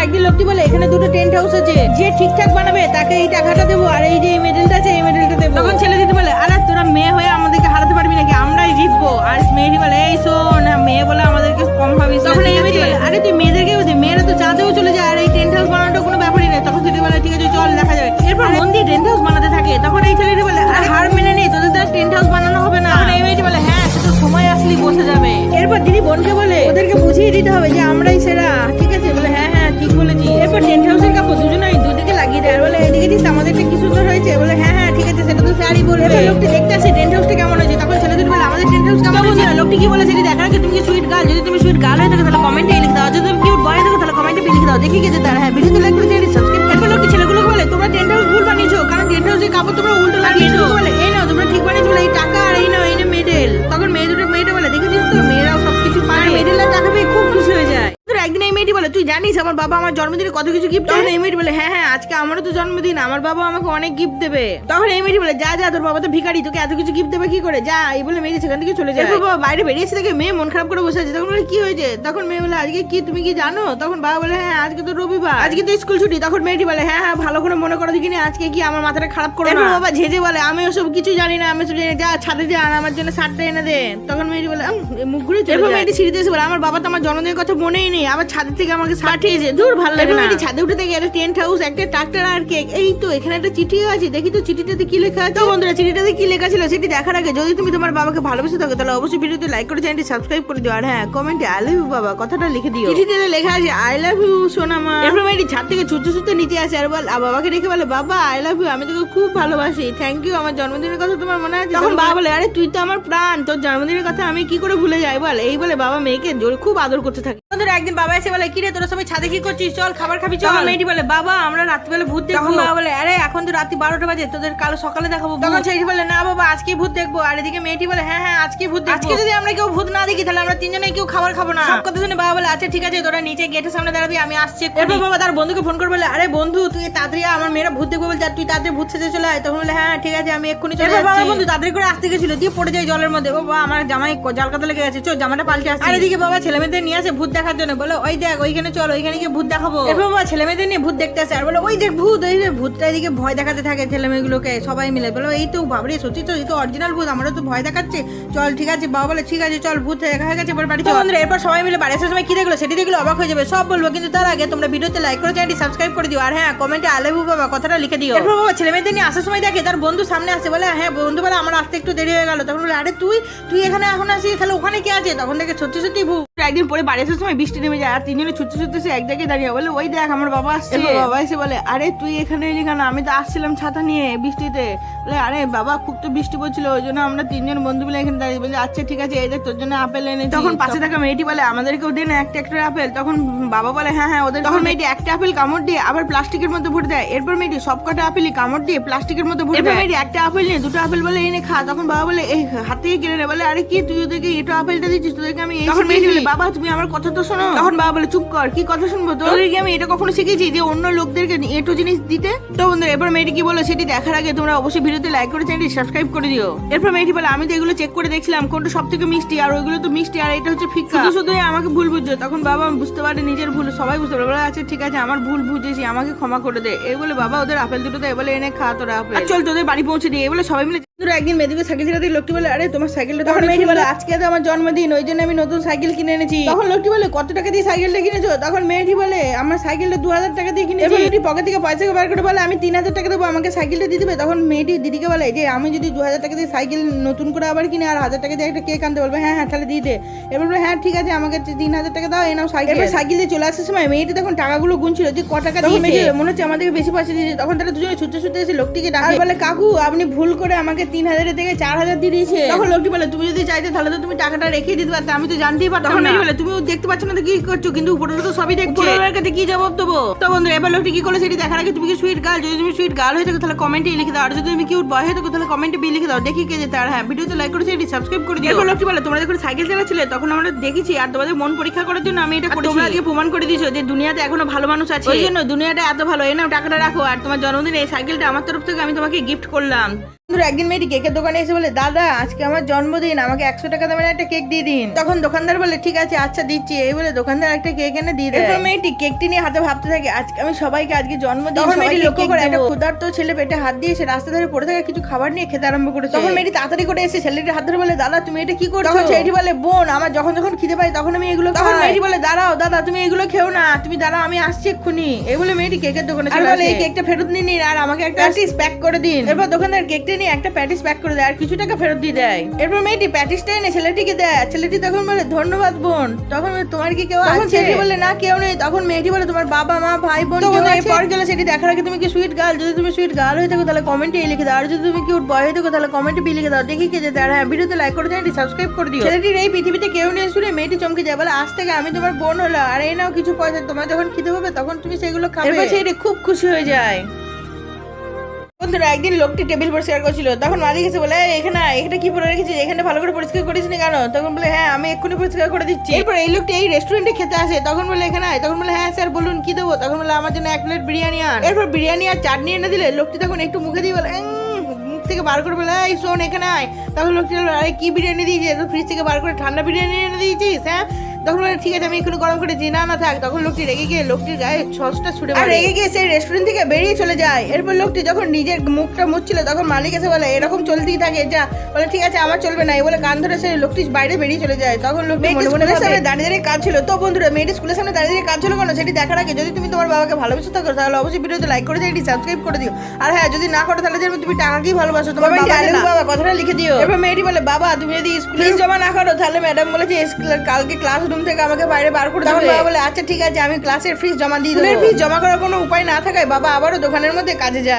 একদিন লোকটি বলে এখানে দুটো টেন্ট হাউস আছে, যে ঠিকঠাক বানাবে তাকে এই টাকাটা দেবো, আর এই যে এই মেডেলটা আছে এই মেডেলটা দেবো। তখন ছেলে দিদি বলে আরে তোরা মেয়ে হয়ে আমাদেরকে হারাতে পারবি নাকি, আমরাই জিতবো। আর মেয়েটি বলে এই শোন, মেয়ে বলে আমাদেরকে কম ভাবিস। তখন এই মেয়েটি বলে আরে তুই মেয়েদেরকেও দে, মেয়েরা তো চাঁদেও চলে যায়, আর এই টেন্ট হাউস বানানোটা কোনো ব্যাপারই নেই। তখন ছেলেটি বলে ঠিক আছে চল দেখা যাবে। এরপর মন দিয়ে টেন্ট হাউস বানাতে থাকে। তখন এই ছেলেটি বলে আরে হার মেনে নেই, তোদের দ্বারা টেন্ট হাউস বানানো হবে না। তখন এই মেয়েটি বলে হ্যাঁ সে তো সময় আসলেই বসে যাবে। এরপর দিদি বোনকে বলে ওদেরকে বুঝিয়ে দিতে হবে যে আমরাই সেরা, ঠিক আছে? বলে হ্যাঁ হ্যাঁ ঠিক বলেছি। এরপর টেন্ট হাউসের কাপড় দুজনেই দুদিকে লাগিয়ে দেয়, বলে এদিকে দিস আমাদেরটা কি সুন্দর হয়েছে। বলে হ্যাঁ হ্যাঁ ঠিক আছে সেটা তো স্যারই বলবে। এবার লোকটি দেখতে আসে টেন্ট হাউসটা কেমন হয়েছে। তখন ছেলে দুটো বলে আমাদের টেন্ট হাউস কেমন হয়েছে। লোকটি কি বলে সেটি দেখার আগে তুমি কি সুইট গার্ল, যদি তুমি সুইট গার্ল হয়ে থাকো তাহলে কমেন্টে লিখে দাও, যদি তুমি কিউট বয় থাকো তাহলে কমেন্টে লিখে দাও। দেখি গেছে তার হ্যাঁ ভিডিওতে লাইক করে চ্যানেল সাবস্ক্রাইব। এরপর লোকটি ছেলেগুলোকে বলে তোমরা টেন্ট হাউস ভুল বানিয়েছো, কারণ টেন্ট হাউসের কাপড় তোমরা উল্টো লাগিয়েছো। বলে এই নাও তোমরা ঠিক বানিয়েছো, বলে এই টাকা আর এই নাও এই মেডেল। তখন মেয়েটা বলে দেখেছিস তো মেয়েরাও সবকিছু পারে, মেডেল আর টাকা পেয়ে খুব খুশি হয়ে যায়। একদিন এই মেয়েটি বলে তুই জানিস আমার বাবা আমার জন্মদিনে কত কিছু গিফট। তখন এই মেয়েটি বলে হ্যাঁ হ্যাঁ আজকে আমারও তো জন্মদিন, আমার বাবা আমাকে অনেক গিফট দেবে। তখন এই মেয়েটি বলে যা যা তোর বাবা তো ভিখারি, তোকে এত কিছু গিফট দেবে কি করে, যা। এই বলে মেয়েটি সেখান থেকে চলে যায়। বাবা বাইরে বেরিয়েছে দেখে মেয়ে মন খারাপ করে বসে আছে। তখন বলে কি হয়েছে। তখন মেয়ে বলে আজকে কি তুমি কি জানো। তখন বাবা বলে হ্যাঁ আজকে তো রবিবার, আজকে তো স্কুল ছুটি। তখন মেয়েটি বলে হ্যাঁ হ্যাঁ ভালো করে মনে করো দেখিনি, আজকে কি আমার মাথাটা খারাপ করো না। বাবা ঝেঝে বলে আমি ওসব কিছু জানি না, আমি যা ছাদে যা আর আমার জন্য শার্টটা এনে দে। তখন মেয়েটি বলে মুখ ঘুরে চলে যায়। মেয়েটি সিঁড়িতে এসে বলে আমার বাবা তো আমার জন্মদিনের কথা মনেই নেই, আবার ছাদের থেকে আমাকে পাঠিয়েছে, দূর ভালো লাগে না। ছাদে উঠে দেখে একটা টেন্ট হাউস, একটা ট্রাক্টর আর কেক। এই তো এখানে একটা চিঠি আছে, দেখি তো চিঠিটাতে কি লেখা আছে। বন্ধুরা চিঠিটাতে কি লেখা ছিল সেটি দেখার আগে যদি তুমি তোমার বাবাকে ভালোবেসে থাকো তাহলে অবশ্যই ভিডিওতে লাইক করে চ্যানেলটি সাবস্ক্রাইব করে দিও, আর হ্যাঁ কমেন্টে আই লাভ ইউ বাবা কথাটা লিখে দিও। চিঠিতে লেখা আছে আই লাভ ইউ সোনামা। এরপর মেয়েটি ছাদ থেকে ছুটতে ছুটতে নিচে আসে আর বাবাকে দেখে বলে বাবা আই লাভ ইউ, আমি তোকে খুব ভালোবাসি, থ্যাংক ইউ, আমার জন্মদিনের কথা তোমার মনে আছে। তখন বাবা বলে আরে তুই তো আমার প্রাণ, তোর জন্মদিনের কথা আমি কি করে ভুলে যাই বল। এই বলে বাবা মেয়েকে জোরে খুব আদর করতে থাকে। একদিন বাবা এসে বলে কিরে তোরা সবাই ছাদে কি করছিস, চল খাবার খাবি চল। মেয়েটি বলে বাবা আমরা রাত্রিবেলা ভূত দেখবো। বাবা বলে আরে এখন তো রাত্রি 12টা বাজে, তোদের কাল সকালে দেখাবো। তখন ছেলেটি বলে না বাবা আজকে ভূত দেখবো। আর এদিকে মেয়েটি বলে হ্যাঁ হ্যাঁ আজকে ভূত দেখবো। আজকে যদি আমরা কেউ ভূত না দেখি তাহলে আমরা তিনজনে কেউ খাবার খাবো না। সব কথা শুনে বাবা বলে আচ্ছা ঠিক আছে তোরা নিচে গেটের সামনে দাঁড়াবি, আমি আসছি। এরপর বাবা তার বন্ধুকে ফোন করে বলে আরে বন্ধু তুই তাড়াতাড়ি আমার মেয়েরা ভূত দেখবো বলছে, তুই তাড়াতাড়ি ভূত সেজে চলে আয়। তখন বলে হ্যাঁ ঠিক আছে আমি এক্ষুনি চলে যাচ্ছি। বাবা বন্ধু তাড়াতাড়ি করে আসতে গেছিল, দিয়ে পড়ে যায় জলের মধ্যে। বাবা আমার জামাই জাল কাটা লেগে গেছে, চল জামাটা পাল্টে আসছে। আর এদিকে বাবা ছেলে মেয়েদের নিয়ে আসে ভূত দেখার জন্য, বলে ওই দেখ ওইখানে চল, ওইখানে গিয়ে ভূত দেখাবো। এরপর বাবা ছেলে মেয়েদের নিয়ে ভূত দেখতে আসে আর বলে ওই দেখ ভূত, এই ভূতটা এদিকে ভয় দেখাতে থাকে ছেলে মেয়েগুলোকে সবাই মিলে। বলে এই তো বাবরে সত্যি তো এই তো অরিজিনাল ভূত, আমরা তো ভয় দেখাচ্ছে, চল ঠিক আছে। বাবা বলে ঠিক আছে চল ভূত দেখা গেছে এবার বাড়ি চল। এরপর সবাই মিলে বাড়ি আসার সময় কি দেখলো সেটি দেখলো অবাক হয়ে যাবে, সব বলবো কিন্তু তার আগে তোমরা ভিডিওতে লাইক করে চ্যানেলটি সাবস্ক্রাইব করে দিও, আর হ্যাঁ কমেন্টে আই লাভ ইউ বাবা কথাটা লিখে দিও। এরপর বাবা ছেলে মেয়েদের নিয়ে আসার সময় দেখে তার বন্ধু সামনে আসে, বলে হ্যাঁ বন্ধু বলে আমার আসতে একটু দেরি হয়ে গেল। তখন বলে আরে তুই এখানে এখন আসিস তাহলে ওখানে কি আছে। তখন দেখে সত্যি সত্যি ভূত। একদিন পরে বাড়ি আসার সময় বৃষ্টি নেমে যায় আর তিনজনে ছুটতে ছুটতে এক জায়গায় দাঁড়িয়ে বলে ওই দেখ আমার বাবা আসছে। বাবা এসে বলে আরে তুই এখানে এলি কেন, আমি তো আসছিলাম ছাতা নিয়ে বৃষ্টিতে। বলে আরে বাবা খুব তো বৃষ্টি পড়ছিল ওই জন্য আমরা তিনজন বন্ধু মিলে এখানে দাঁড়িয়ে। বলে আচ্ছা ঠিক আছে এই দেখ তোর জন্য আপেল এনেছি। তখন পাশে থাকা মেয়েটি বলে আমাদেরকেও দেন একটা একটা আপেল। তখন বাবা বলে হ্যাঁ হ্যাঁ ওদের। তখন মেয়েটি একটা আপেল কামড় দিয়ে আবার প্লাস্টিকের মধ্যে ভরে দেয়। এরপর মেয়েটি সবকটা আপেলই কামড় দিয়ে প্লাস্টিকের মধ্যে ভরে দেয়। মেয়েটি একটা আপেল নিয়ে দুটো আপেল বলে এনে খা। তখন বাবা বলে এই হাত থেকে কেড়ে নেয়। বলে আরে কি তুই ওদেরকে এটা আপেলটা দিচ্ছিস, তোদেরকে আমি। তখন মেয়েটি বলে বাবা তুমি আমার কথা তো শোনো। তখন বাবা বলে চুপ কর, কি কথা শুনবো তোদেরকে, আমি এটা কখনো শিখেছি যে অন্য লোকদেরকে এটু জিনিস দিতে। তো বন্ধু এরপর মেয়েটি কি বলে সেটি দেখার আগে তোমরা অবশ্যই ভিডিওতে লাইক করে চ্যানেলটি সাবস্ক্রাইব করে দিও। এরপর মেয়েটি বলে আমি তো এগুলো চেক করে দেখছিলাম কোনটা সব থেকে মিষ্টি, আর ওইগুলো তো মিষ্টি আর এটা হচ্ছে ফিক্কা, শুধু আমাকে ভুল বুঝছো। তখন বাবা বুঝতে পারে নিজের ভুল, সবাই বুঝতে পারে। বলে আচ্ছা ঠিক আছে আমার ভুল বুঝেছি, আমাকে ক্ষমা করে দে। এই বলে বাবা ওদের আপেল দুটো দেয়, বলে এনে খা তোরা আপেল, চল তোদের বাড়ি পৌঁছে দিয়ে। বলে সবাই মিলে একদিন মেয়েদিকে সাইকেল চালাতে লোকটি বলে আরে তোমার সাইকেলটা। তখন মেয়েটি বলে আজকে তো আমার জন্মদিন ওই জন্য আমি নতুন সাইকেল কিনে এনেছি। তখন লোকটি বলে কত টাকা দিয়ে সাইকেলটা কিনেছো। তখন মেয়েটি বলে আমার সাইকেলটা 2000 টাকা দিয়ে কিনেছি। মেয়েটি পকেট থেকে পয়সা বার করে বলে আমি 3000 টাকা দেবো, আমাকে সাইকেলটা দিয়ে দেবে। তখন মেয়েটি দিদিকে বলে যে আমি যদি 2000 টাকা দিয়ে সাইকেল নতুন করে আবার কিনে আর 1000 টাকা দিয়ে একটা কেক আনতে বলবে, হ্যাঁ হ্যাঁ তাহলে দিয়ে দে। এবার বলে হ্যাঁ ঠিক আছে আমাকে 3000 টাকা দাও, এ নাও সাইকেল। সাইকেল দিয়ে চলে আসার সময় মেয়েটি তখন টাকাগুলো গুনছিল যে ক টাকা দিয়েছে, মনে হচ্ছে আমাদেরকে বেশি পয়সা দিয়েছে। তখন তারা দুজনে ছুটতে ছুটতে এসে লোকটিকে ডাকে, বলে কাকু আপনি ভুল করে আমাকে 3000 থেকে 4000 দিয়ে দিয়েছে। তখন লোকটি বলে তুমি যদি চাইতে তাহলে তো তুমি টাকাটা রেখে দিতে পারতে, আমি তো জানতেই পারতাম না। বলে তুমি দেখতে পাচ্ছ না তো কি করছো, কিন্তু উপরে তো সবই দেখছো, উপরের কাছে কি জবাব দেবো। তো বন্ধুরা এবার লোকটি কি করলো সেটি দেখার আগে তুমি কি সুইট গার্ল, যদি তুমি সুইট গার্ল হয়ে থাকো তাহলে কমেন্টে লিখে দাও, আর যদি তুমি কিউট বয় হয়ে থাকো তাহলে কমেন্টে বি লিখে দাও। দেখি কে যেতে। আর হ্যাঁ ভিডিওতে লাইক করে সেটি সাবস্ক্রাইব করে দিও। এরপর লোকটি বলে তোমরা যখন সাইকেল চালাচ্ছিলে তখন আমরা দেখেছি আর তোমাদের মন পরীক্ষা করার জন্য আমি এটা করেছি। তোমরা আজকে প্রমাণ করে দিয়েছো যে দুনিয়াতে এখনো ভালো মানুষ আছে, ওই জন্য দুনিয়াটা এত ভালো। এই নাও টাকাটা রাখো, আর তোমার জন্মদিনে এই সাইকেলটা আমার তরফ থেকে আমি তোমাকে গিফট করলাম। বন্ধুরা একদিন মেয়েটি কেকের দোকানে এসে বলে, দাদা আজকে আমার জন্মদিন, আমাকে 100 টাকা দামের একটা কেক দিয়ে দিন। তখন দোকানদার বলে, ঠিক আছে আচ্ছা দিচ্ছি। এই বলে দোকানদার একটা কেক এনে দিয়ে দেয়। এরপর মেয়েটি কেকটি নিয়ে হাতে ভাবতে থাকে, আজকে আমি সবাইকে আজকে জন্মদিন। তখন মেয়েটি লক্ষ্য করে একটা ক্ষুধার্ত ছেলে পেটে হাত দিয়ে সে রাস্তা ধরে পড়ে থাকা কিছু খাবার নিয়ে খেতে আরম্ভ করেছে। তখন মেয়েটি তাড়াতাড়ি করে এসে ছেলেটির হাত ধরে বলে, দাদা তুমি এটা কি করছো? তখন ছেলেটি বলে, বোন আমার যখন যখন খিদে পাই তখন আমি এগুলো খাই। তখন মেয়েটি বলে, দাঁড়াও দাদা তুমি এগুলো খেও না, তুমি দাঁড়াও আমি আসছি এক্ষুনি। এই বলে মেয়েটি কেকের দোকানে চলে আসে। এই কেকটা ফেরত নিন আর আমাকে একটা প্যাটিস প্যাক করে দিন। এরপর দোকানদার কেকটা নিয়ে একটা প্যাটিস প্যাক করে দেয় আর কিছু টাকা ফেরত দিয়ে দেয়। এরপর মেয়েটি প্যাটিসটা এনে ছেলেটিকে দেয়। ছেলেটি তখন বলে, ধন্যবাদ বোন। তখন তোমার কি কেউ আছে? ছেলেটি বলে, না কেউ নেই। তখন মেয়েটি বলে, তোমার বাবা মা ভাই বোন কেউ আছে? পর গেলে সেটি দেখার আগে তুমি কি সুইট গার্ল? যদি তুমি সুইট গার্ল হয়ে থাকো তাহলে কমেন্টে লিখে দাও, আর যদি তুমি কিউট বয় হয়ে থাকো তাহলে কমেন্টে বি লিখে দাও। দেখি কে যেতে। আর হ্যাঁ ভিডিওতে লাইক করে চ্যানেলটি সাবস্ক্রাইব করে দিও। ছেলেটির এই পৃথিবীতে কেউ নেই শুনে মেয়েটি চমকে যায়, বলে আজ থেকে আমি তোমার বোন হলো, আর এই নাও কিছু পয়সা, তোমার যখন খিদে হবে তখন তুমি সেগুলো খাবে। এরপর ছেলেটি খুব খুশি হয়ে যায়। বন্ধুরা একদিন লোকটি টেবিল পরিষ্কার করছিল, তখন মালিক এসে বলে, এখানে কি পরে রেখেছিস? এখানে ভালো করে পরিষ্কার করিস নি কেন? তখন বলে, হ্যাঁ আমি এক্ষুনি পরিষ্কার করে দিচ্ছি। এরপর এই লোকটি এই রেস্টুরেন্টে খেতে আসে। তখন বলে, তখন বলে, হ্যাঁ স্যার বলুন কি দেবো? তখন বলে, আমার জন্য 1 প্লেট বিরিয়ানি আন। এরপর বিরিয়ানি আর চাটনি এনে দিলে লোকটি তখন একটু মুখে দিয়ে বলে, মুখ থেকে বার করে বলে, এই শোন এখানে আয়। তখন লোকটি বলে, আরে কি বিরিয়ানি দিয়েছিস? ফ্রিজ থেকে বার করে ঠান্ডা বিরিয়ানি এনে দিয়েছিস? হ্যাঁ। তখন বলে, ঠিক আছে আমি এক্ষুনি গরম করেছি। না থাক। তখন লোকটি রেগে গিয়ে লোকটির গায়ে সসটা ছুড়ে মারে। রেগে গিয়ে সেই রেস্টুরেন্ট থেকে বেরিয়ে চলে যায়। এরপর লোকটি যখন নিজের মুখটা মুছছিল তখন মালিক এসে বলে, এরকম চলতেই থাকে যা। বলে, ঠিক আছে আমার চলবে না। এই বলে কান ধরে সেই লোকটি বাইরে বেরিয়ে চলে যায়। তখন লোকটি স্কুলের সামনে দাঁড়িয়ে কাজ ছিল। তো বন্ধুরা মেয়েটি স্কুলের সামনে দাঁড়িয়ে কাজ ছিল কেন সেটি দেখার আগে যদি তুমি তোমার বাবাকে ভালোবেসে থাকো তাহলে অবশ্যই ভিডিওতে লাইক করে দিও, সাবস্ক্রাইব করে দিও। আর হ্যাঁ যদি না করো তাহলে তুমি টাকাকেই ভালোবাসো, তোমার বাবা কথাটা লিখে দিও। এরপর মেয়েটি বলে, বাবা তুমি যদি স্কুলে জমা না করো তাহলে ম্যাডাম বলেছে কালকে ক্লাসরুম থেকে আমাকে বাইরে বার করে দেবে। বাবা বলে, আচ্ছা ঠিক আছে আমি ক্লাসের ফিস জমা দিয়ে দেবো। ফিস জমা করার কোনো উপায় না থাকায় বাবা আবারও দোকানের মধ্যে কাজে যায়।